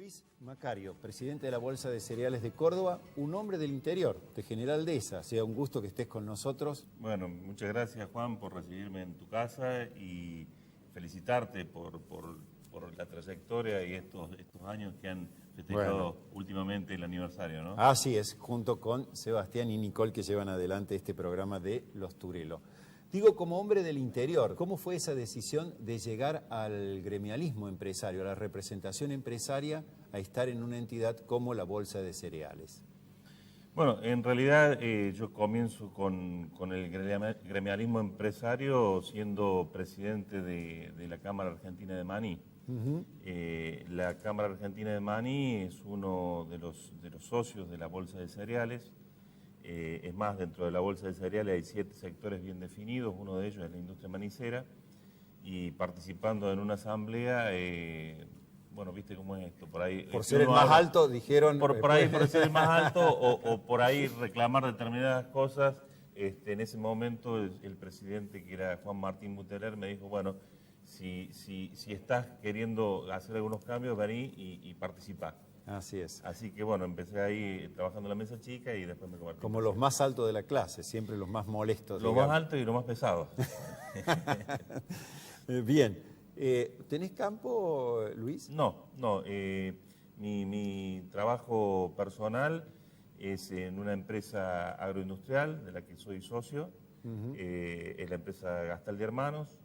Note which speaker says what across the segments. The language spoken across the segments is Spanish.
Speaker 1: Luis Macario, presidente de la Bolsa de Cereales de Córdoba, un hombre del interior, de General Dehesa. Sea un gusto que estés con nosotros.
Speaker 2: Bueno, muchas gracias, Juan, por recibirme en tu casa y felicitarte por la trayectoria y estos años que han festejado últimamente el aniversario, ¿no?
Speaker 1: Así es, junto con Sebastián y Nicole, que llevan adelante este programa de Los Turelo. Digo, como hombre del interior, ¿cómo fue esa decisión de llegar al gremialismo empresario, a la representación empresaria, a estar en una entidad como la Bolsa de Cereales?
Speaker 2: Bueno, en realidad yo comienzo con el gremialismo empresario siendo presidente de la Cámara Argentina de Maní. La Cámara Argentina de Maní es uno de los socios de la Bolsa de Cereales. Es más, dentro de la Bolsa de Cereales hay 7 sectores bien definidos, uno de ellos es la industria manicera, y participando en una asamblea, bueno, viste cómo es esto, por ahí...
Speaker 1: Por ser el más alto, dijeron...
Speaker 2: Por ser el más alto o por ahí reclamar determinadas cosas. En ese momento el presidente, que era Juan Martín Buteler, me dijo, bueno, si estás queriendo hacer algunos cambios, vení y participá.
Speaker 1: Así es.
Speaker 2: Así que bueno, empecé ahí trabajando en la mesa chica y después me convertí.
Speaker 1: Como los más altos de la clase, siempre los más molestos.
Speaker 2: Los más altos y los más pesados.
Speaker 1: Bien. ¿Tenés campo, Luis?
Speaker 2: No. Mi trabajo personal es en una empresa agroindustrial de la que soy socio. Es la empresa Gastaldi de Hermanos.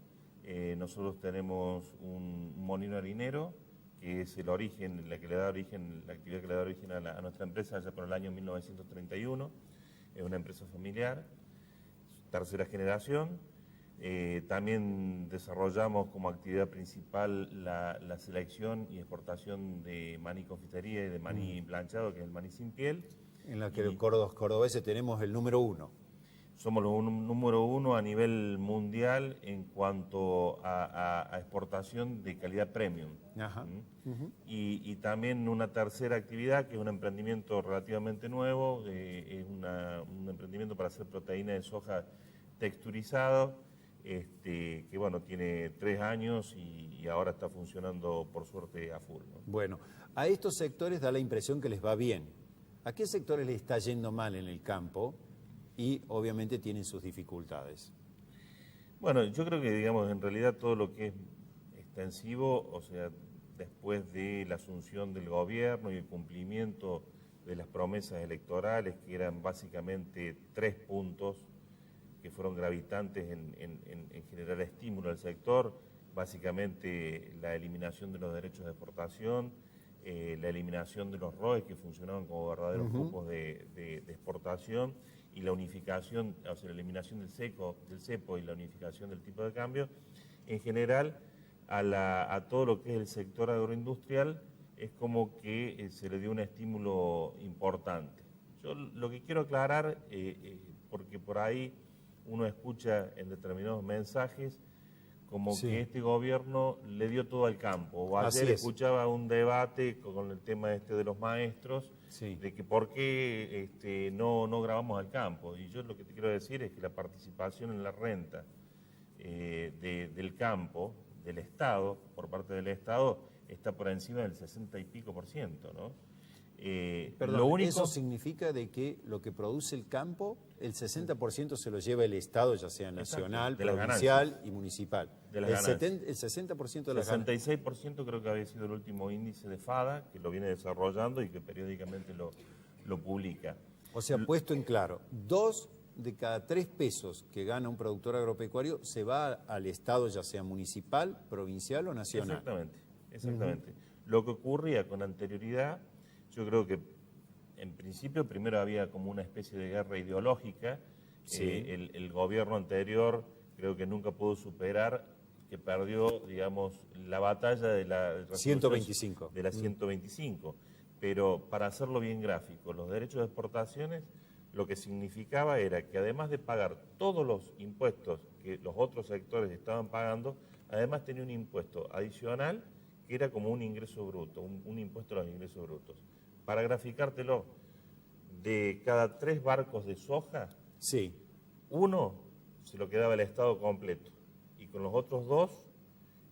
Speaker 2: Nosotros tenemos un molino harinero, que es el origen, la actividad que le da origen a nuestra empresa ya por el año 1931. Es una empresa familiar, tercera generación. También desarrollamos como actividad principal la selección y exportación de maní confitería y de maní planchado, que es el maní sin piel.
Speaker 1: En la que los cordobeses tenemos el número 1.
Speaker 2: Somos los número 1 a nivel mundial en cuanto a exportación de calidad premium.
Speaker 1: Ajá.
Speaker 2: Y también una tercera actividad, que es un emprendimiento relativamente nuevo, es un emprendimiento para hacer proteína de soja texturizado, que bueno, tiene 3 años y ahora está funcionando por suerte a full, ¿no?
Speaker 1: Bueno, a estos sectores da la impresión que les va bien. ¿A qué sectores les está yendo mal en el campo? Y obviamente tienen sus dificultades.
Speaker 2: Bueno, yo creo que, digamos, en realidad todo lo que es extensivo, o sea, después de la asunción del gobierno y el cumplimiento de las promesas electorales, que eran básicamente 3 puntos que fueron gravitantes en generar estímulo al sector, básicamente la eliminación de los derechos de exportación, la eliminación de los ROEs que funcionaban como verdaderos cupos de exportación, y la unificación, o sea, la eliminación del cepo y la unificación del tipo de cambio, en general a todo lo que es el sector agroindustrial es como que se le dio un estímulo importante. Yo lo que quiero aclarar, porque por ahí uno escucha en determinados mensajes como que este gobierno le dio todo al campo. O ayer escuchaba un debate con el tema de los maestros, de que por qué no grabamos al campo. Y yo lo que te quiero decir es que la participación en la renta del campo, del Estado, por parte del Estado, está por encima del 60 y pico %, ¿no?
Speaker 1: Perdón, ¿eso significa de que lo que produce el campo, el 60% se lo lleva el Estado, ya sea nacional, provincial y municipal? El 60% de las ganancias.
Speaker 2: 66% creo que había sido el último índice de FADA, que lo viene desarrollando y que periódicamente lo publica.
Speaker 1: O sea, puesto en claro, 2 de cada 3 pesos que gana un productor agropecuario se va al Estado, ya sea municipal, provincial o nacional.
Speaker 2: Exactamente. Lo que ocurría con anterioridad, yo creo que en principio primero había como una especie de guerra ideológica. El gobierno anterior creo que nunca pudo superar que perdió, digamos, la batalla de la
Speaker 1: 125.
Speaker 2: De la 125. Pero para hacerlo bien gráfico, los derechos de exportaciones lo que significaba era que además de pagar todos los impuestos que los otros sectores estaban pagando, además tenía un impuesto adicional que era como un ingreso bruto, un impuesto a los ingresos brutos. Para graficártelo, de cada 3 barcos de soja, 1 se lo quedaba el Estado completo y con los otros 2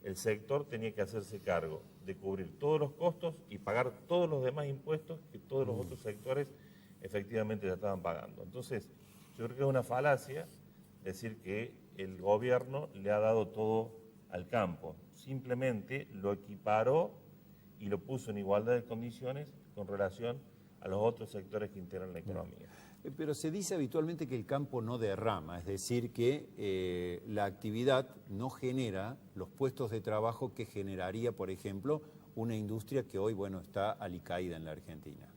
Speaker 2: el sector tenía que hacerse cargo de cubrir todos los costos y pagar todos los demás impuestos que todos los otros sectores efectivamente ya estaban pagando. Entonces, yo creo que es una falacia decir que el gobierno le ha dado todo al campo. Simplemente lo equiparó y lo puso en igualdad de condiciones con relación a los otros sectores que integran la economía.
Speaker 1: Pero se dice habitualmente que el campo no derrama, es decir, que la actividad no genera los puestos de trabajo que generaría, por ejemplo, una industria que hoy, bueno, está alicaída en la Argentina.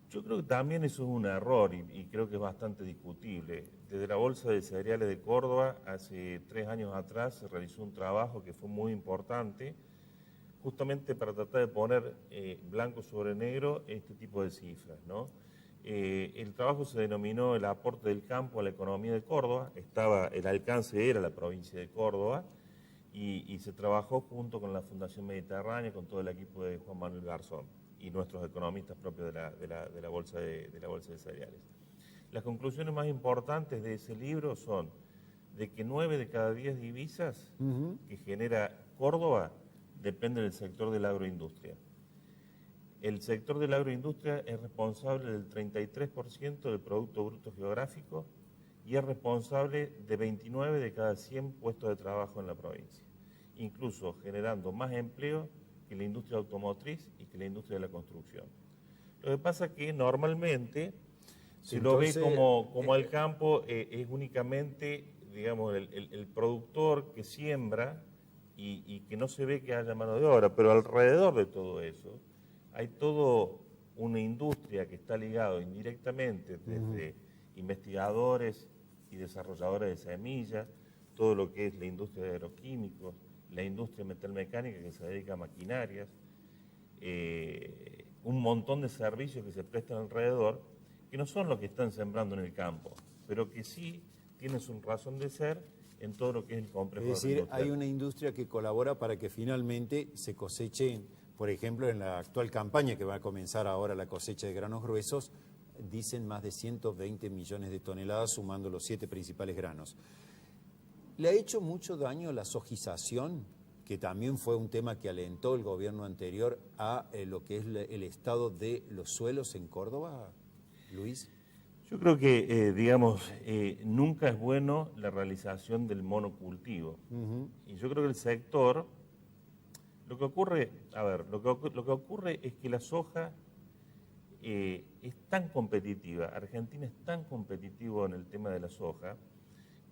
Speaker 2: Yo creo que también eso es un error y creo que es bastante discutible. Desde la Bolsa de Cereales de Córdoba, hace 3 años atrás, se realizó un trabajo que fue muy importante, justamente para tratar de poner blanco sobre negro este tipo de cifras, ¿no? El trabajo se denominó el aporte del campo a la economía de Córdoba, el alcance era la provincia de Córdoba, y se trabajó junto con la Fundación Mediterránea, con todo el equipo de Juan Manuel Garzón y nuestros economistas propios de la Bolsa de Cereales. Las conclusiones más importantes de ese libro son de que 9 de cada 10 divisas que genera Córdoba dependen del sector de la agroindustria. El sector de la agroindustria es responsable del 33% del Producto Bruto Geográfico y es responsable de 29 de cada 100 puestos de trabajo en la provincia, incluso generando más empleo que la industria automotriz y que la industria de la construcción. Lo que pasa es que normalmente se lo ve como el campo es únicamente, digamos, el productor que siembra y que no se ve que haya mano de obra, pero alrededor de todo eso hay toda una industria que está ligada indirectamente desde investigadores y desarrolladores de semillas, todo lo que es la industria de agroquímicos, la industria metalmecánica que se dedica a maquinarias, un montón de servicios que se prestan alrededor, que no son los que están sembrando en el campo, pero que sí tienen su razón de ser en todo lo que es el complejo.
Speaker 1: Es decir, hay una industria que colabora para que finalmente se cosechen, por ejemplo, en la actual campaña que va a comenzar ahora la cosecha de granos gruesos, dicen más de 120 millones de toneladas sumando los 7 principales granos. ¿Le ha hecho mucho daño la sojización, que también fue un tema que alentó el gobierno anterior a lo que es el estado de los suelos en Córdoba, Luis?
Speaker 2: Yo creo que, nunca es bueno la realización del monocultivo. Y yo creo que el sector, lo que ocurre es que la soja es tan competitiva, Argentina es tan competitivo en el tema de la soja,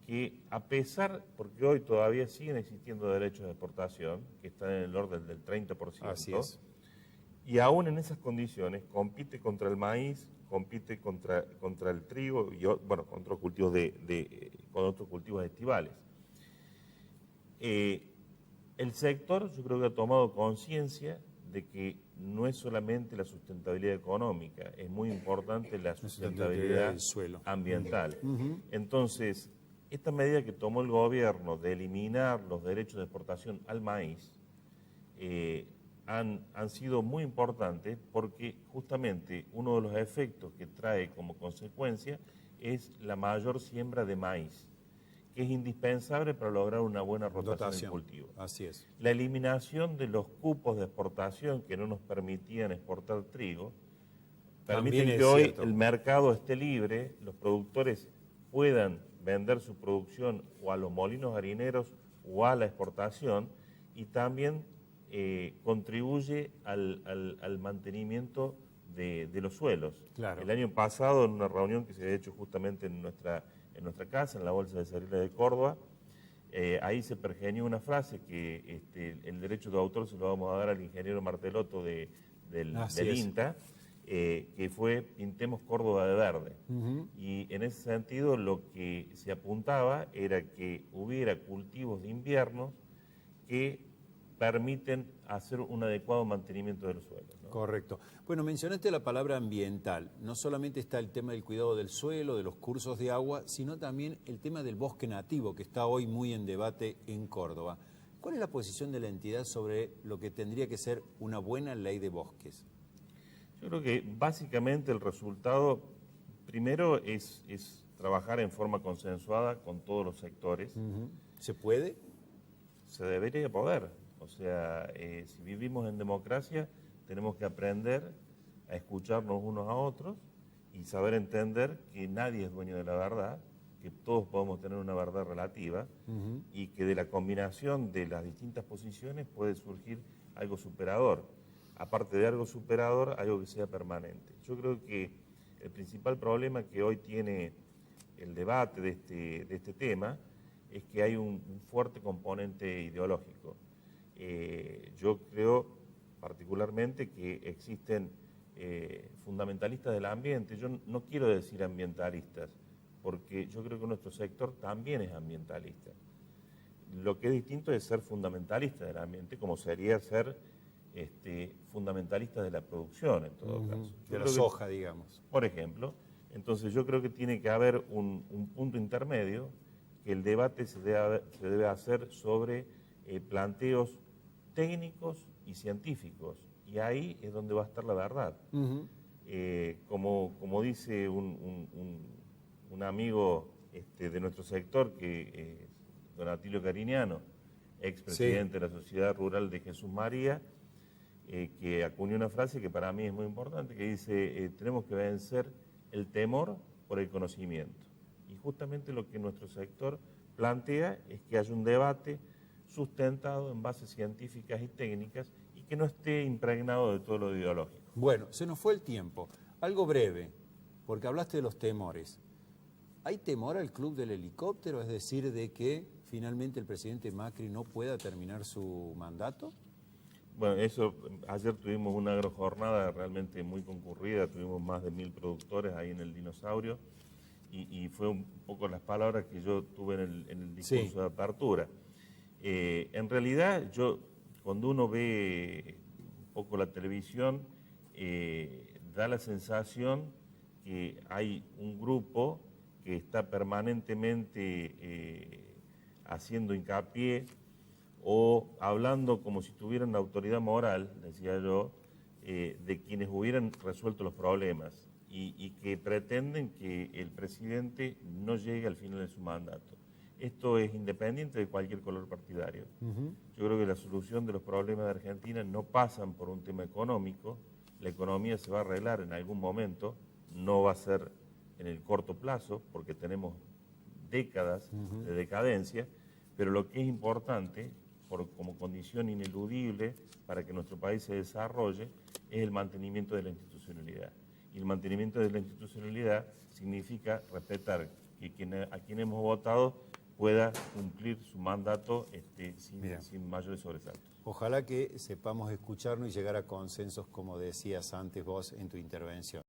Speaker 2: que a pesar, porque hoy todavía siguen existiendo derechos de exportación, que están en el orden del 30%,
Speaker 1: Así es.
Speaker 2: Y aún en esas condiciones compite contra el maíz, compite contra el trigo y con otros cultivos con otros cultivos estivales. El sector, yo creo que ha tomado conciencia de que no es solamente la sustentabilidad económica, es muy importante la sustentabilidad
Speaker 1: del suelo
Speaker 2: ambiental. Entonces, esta medida que tomó el gobierno de eliminar los derechos de exportación al maíz han sido muy importantes porque justamente uno de los efectos que trae como consecuencia es la mayor siembra de maíz, que es indispensable para lograr una buena rotación del cultivo.
Speaker 1: Así es.
Speaker 2: La eliminación de los cupos de exportación que no nos permitían exportar trigo, permiten que hoy el mercado esté libre, los productores puedan vender su producción o a los molinos harineros o a la exportación, y también contribuye al mantenimiento de los suelos.
Speaker 1: Claro.
Speaker 2: El año pasado, en una reunión que se ha hecho justamente en nuestra casa, en la Bolsa de Cereales de Córdoba, ahí se pergeñó una frase que el derecho de autor se lo vamos a dar al ingeniero Martelotto del INTA, que fue Pintemos Córdoba de Verde. Y en ese sentido lo que se apuntaba era que hubiera cultivos de invierno que permiten hacer un adecuado mantenimiento de los suelos, ¿no?
Speaker 1: Correcto. Bueno, mencionaste la palabra ambiental. No solamente está el tema del cuidado del suelo, de los cursos de agua, sino también el tema del bosque nativo, que está hoy muy en debate en Córdoba. ¿Cuál es la posición de la entidad sobre lo que tendría que ser una buena ley de bosques?
Speaker 2: Yo creo que básicamente el resultado, primero, es trabajar en forma consensuada con todos los sectores.
Speaker 1: ¿Se puede?
Speaker 2: Se debería poder. O sea, si vivimos en democracia, tenemos que aprender a escucharnos unos a otros y saber entender que nadie es dueño de la verdad, que todos podemos tener una verdad relativa y que de la combinación de las distintas posiciones puede surgir algo superador. Aparte de algo superador, algo que sea permanente. Yo creo que el principal problema que hoy tiene el debate de este tema es que hay un fuerte componente ideológico. Yo creo particularmente que existen fundamentalistas del ambiente. Yo no quiero decir ambientalistas, porque yo creo que nuestro sector también es ambientalista. Lo que es distinto es ser fundamentalista del ambiente, como sería ser fundamentalista de la producción, en todo caso.
Speaker 1: De la soja, digamos.
Speaker 2: Por ejemplo, entonces yo creo que tiene que haber un punto intermedio, que el debate se debe hacer sobre planteos técnicos y científicos, y ahí es donde va a estar la verdad. Como dice un amigo de nuestro sector, que es don Atilio Cariñano, expresidente de la Sociedad Rural de Jesús María, que acuñó una frase que para mí es muy importante, que dice, tenemos que vencer el temor por el conocimiento. Y justamente lo que nuestro sector plantea es que haya un debate sustentado en bases científicas y técnicas y que no esté impregnado de todo lo ideológico.
Speaker 1: Bueno, se nos fue el tiempo. Algo breve, porque hablaste de los temores. ¿Hay temor al club del helicóptero? Es decir, de que finalmente el presidente Macri no pueda terminar su mandato.
Speaker 2: Bueno, ayer tuvimos una agrojornada realmente muy concurrida, tuvimos más de 1000 productores ahí en el Dinosaurio y fue un poco las palabras que yo tuve en el discurso de apertura. En realidad, cuando uno ve un poco la televisión, da la sensación que hay un grupo que está permanentemente haciendo hincapié o hablando como si tuvieran la autoridad moral, decía yo, de quienes hubieran resuelto los problemas y que pretenden que el presidente no llegue al final de su mandato. Esto es independiente de cualquier color partidario. Yo creo que la solución de los problemas de Argentina no pasan por un tema económico. La economía se va a arreglar en algún momento, no va a ser en el corto plazo, porque tenemos décadas de decadencia, pero lo que es importante, como condición ineludible para que nuestro país se desarrolle, es el mantenimiento de la institucionalidad. Y el mantenimiento de la institucionalidad significa respetar que a quien hemos votado pueda cumplir su mandato sin mayores sobresaltos.
Speaker 1: Ojalá que sepamos escucharnos y llegar a consensos, como decías antes vos en tu intervención.